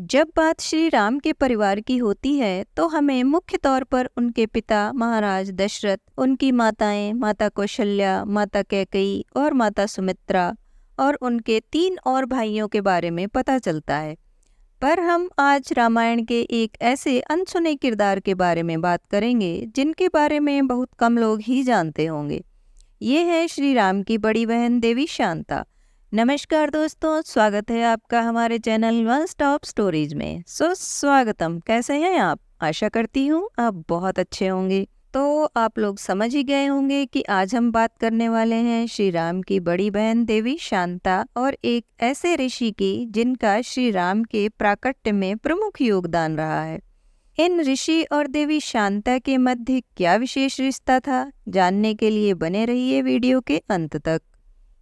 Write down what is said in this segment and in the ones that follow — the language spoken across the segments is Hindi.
जब बात श्री राम के परिवार की होती है तो हमें मुख्य तौर पर उनके पिता महाराज दशरथ, उनकी माताएं माता कौशल्या, माता कैकेयी और माता सुमित्रा और उनके 3 और भाइयों के बारे में पता चलता है। पर हम आज रामायण के एक ऐसे अनसुने किरदार के बारे में बात करेंगे जिनके बारे में बहुत कम लोग ही जानते होंगे। ये है श्री राम की बड़ी बहन देवी शांता। नमस्कार दोस्तों, स्वागत है आपका हमारे चैनल वन स्टॉप स्टोरीज में। स्वागतम। कैसे हैं आप? आशा करती हूँ आप बहुत अच्छे होंगे। तो आप लोग समझ ही गए होंगे कि आज हम बात करने वाले हैं श्री राम की बड़ी बहन देवी शांता और एक ऐसे ऋषि की जिनका श्री राम के प्राकट्य में प्रमुख योगदान रहा है। इन ऋषि और देवी शांता के मध्य क्या विशेष रिश्ता था, जानने के लिए बने रहिए वीडियो के अंत तक।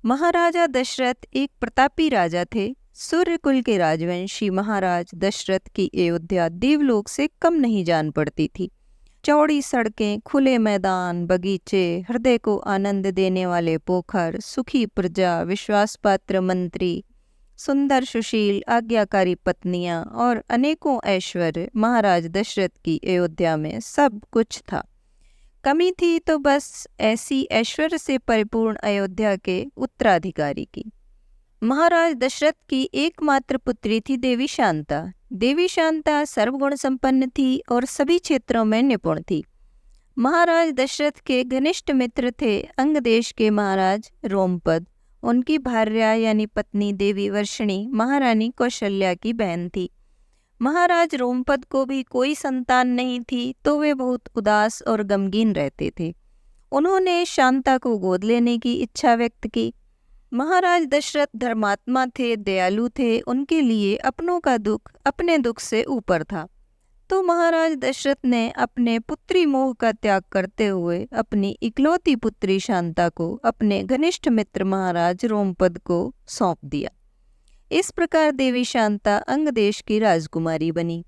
महाराजा दशरथ एक प्रतापी राजा थे। सूर्यकुल के राजवंशी महाराज दशरथ की अयोध्या देवलोक से कम नहीं जान पड़ती थी। चौड़ी सड़कें, खुले मैदान, बगीचे, हृदय को आनंद देने वाले पोखर, सुखी प्रजा, विश्वासपात्र मंत्री, सुंदर सुशील आज्ञाकारी पत्नियां और अनेकों ऐश्वर्य महाराज दशरथ की अयोध्या में सब कुछ था। कमी थी तो बस ऐसी ऐश्वर्य से परिपूर्ण अयोध्या के उत्तराधिकारी की। महाराज दशरथ की एकमात्र पुत्री थी देवी शांता। देवी शांता सर्वगुण संपन्न थी और सभी क्षेत्रों में निपुण थी। महाराज दशरथ के घनिष्ठ मित्र थे अंग देश के महाराज रोमपद। उनकी भार्या यानी पत्नी देवी वर्षिणी महारानी कौशल्या की बहन थी। महाराज रोमपद को भी कोई संतान नहीं थी तो वे बहुत उदास और गमगीन रहते थे। उन्होंने शांता को गोद लेने की इच्छा व्यक्त की। महाराज दशरथ धर्मात्मा थे, दयालु थे। उनके लिए अपनों का दुख अपने दुख से ऊपर था। तो महाराज दशरथ ने अपने पुत्री मोह का त्याग करते हुए अपनी इकलौती पुत्री शांता को अपने घनिष्ठ मित्र महाराज रोमपद को सौंप दिया। इस प्रकार देवी शांता अंग देश की राजकुमारी बनी।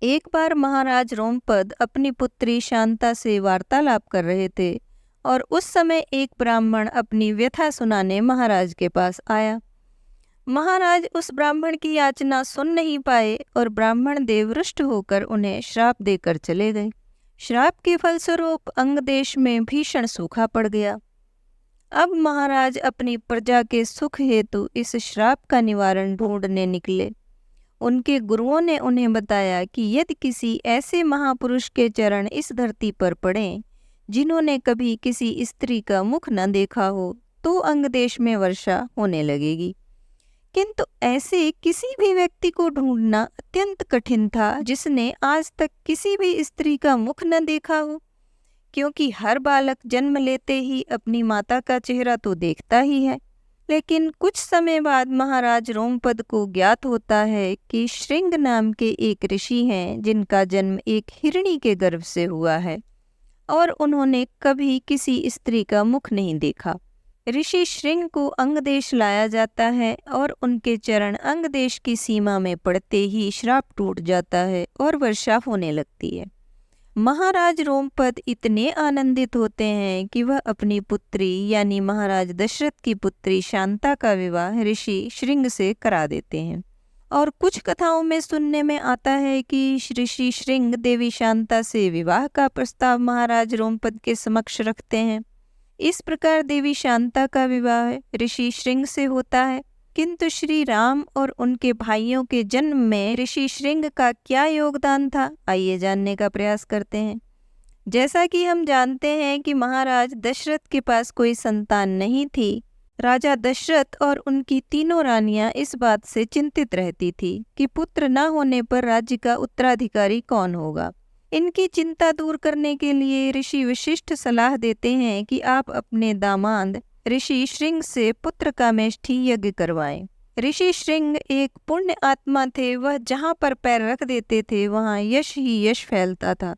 एक बार महाराज रोमपद अपनी पुत्री शांता से वार्तालाप कर रहे थे और उस समय एक ब्राह्मण अपनी व्यथा सुनाने महाराज के पास आया। महाराज उस ब्राह्मण की याचना सुन नहीं पाए और ब्राह्मण देव रुष्ट होकर उन्हें श्राप देकर चले गए। श्राप के फलस्वरूप अंग देश में भीषण सूखा पड़ गया। अब महाराज अपनी प्रजा के सुख हेतु इस श्राप का निवारण ढूंढने निकले। उनके गुरुओं ने उन्हें बताया कि यदि किसी ऐसे महापुरुष के चरण इस धरती पर पड़ें जिन्होंने कभी किसी स्त्री का मुख न देखा हो तो अंग देश में वर्षा होने लगेगी। किंतु ऐसे किसी भी व्यक्ति को ढूंढना अत्यंत कठिन था जिसने आज तक किसी भी स्त्री का मुख न देखा हो, क्योंकि हर बालक जन्म लेते ही अपनी माता का चेहरा तो देखता ही है। लेकिन कुछ समय बाद महाराज रोमपद को ज्ञात होता है कि श्रृंग नाम के एक ऋषि हैं जिनका जन्म एक हिरणी के गर्भ से हुआ है और उन्होंने कभी किसी स्त्री का मुख नहीं देखा। ऋषि श्रृंग को अंग देश लाया जाता है और उनके चरण अंग देश की सीमा में पड़ते ही श्राप टूट जाता है और वर्षा होने लगती है। महाराज रोमपद इतने आनंदित होते हैं कि वह अपनी पुत्री यानी महाराज दशरथ की पुत्री शांता का विवाह ऋषि श्रृंग से करा देते हैं। और कुछ कथाओं में सुनने में आता है कि ऋषि श्रृंग देवी शांता से विवाह का प्रस्ताव महाराज रोमपद के समक्ष रखते हैं। इस प्रकार देवी शांता का विवाह ऋषि श्रृंग से होता है। किंतु श्री राम और उनके भाइयों के जन्म में ऋषि श्रृंग का क्या योगदान था, आइए जानने का प्रयास करते हैं। जैसा कि हम जानते हैं कि महाराज दशरथ के पास कोई संतान नहीं थी। राजा दशरथ और उनकी तीनों रानियां इस बात से चिंतित रहती थी कि पुत्र न होने पर राज्य का उत्तराधिकारी कौन होगा। इनकी चिंता दूर करने के लिए ऋषि वशिष्ठ सलाह देते हैं कि आप अपने दामाद ऋषि श्रृंग से पुत्र कामेष्ठी यज्ञ करवाएं। ऋषि श्रृंग एक पुण्य आत्मा थे। वह जहाँ पर पैर रख देते थे वहाँ यश ही यश फैलता था।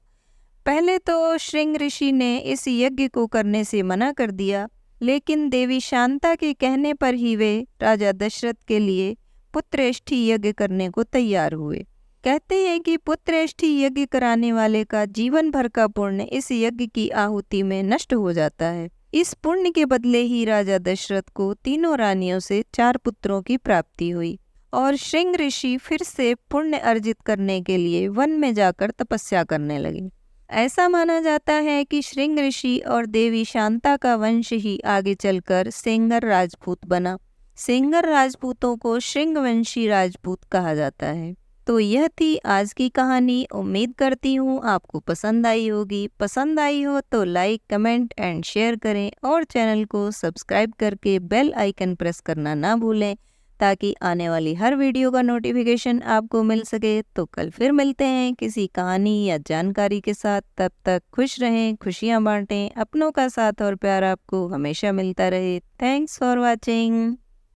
पहले तो श्रृंग ऋषि ने इस यज्ञ को करने से मना कर दिया, लेकिन देवी शांता के कहने पर ही वे राजा दशरथ के लिए पुत्रेष्ठी यज्ञ करने को तैयार हुए। कहते हैं कि पुत्रेष्ठी यज्ञ कराने वाले का जीवन भर का पुण्य इस यज्ञ की आहुति में नष्ट हो जाता है। इस पुण्य के बदले ही राजा दशरथ को तीनों रानियों से 4 पुत्रों की प्राप्ति हुई और श्रृंग ऋषि फिर से पुण्य अर्जित करने के लिए वन में जाकर तपस्या करने लगे। ऐसा माना जाता है कि श्रृंग ऋषि और देवी शांता का वंश ही आगे चलकर सेंगर राजपूत बना। सेंगर राजपूतों को श्रृंगवंशी राजपूत कहा जाता है। तो यह थी आज की कहानी। उम्मीद करती हूँ आपको पसंद आई होगी। पसंद आई हो तो लाइक, कमेंट एंड शेयर करें और चैनल को सब्सक्राइब करके बेल आइकन प्रेस करना ना भूलें, ताकि आने वाली हर वीडियो का नोटिफिकेशन आपको मिल सके। तो कल फिर मिलते हैं किसी कहानी या जानकारी के साथ। तब तक खुश रहें, खुशियाँ बांटें, अपनों का साथ और प्यार आपको हमेशा मिलता रहे। Thanks for watching.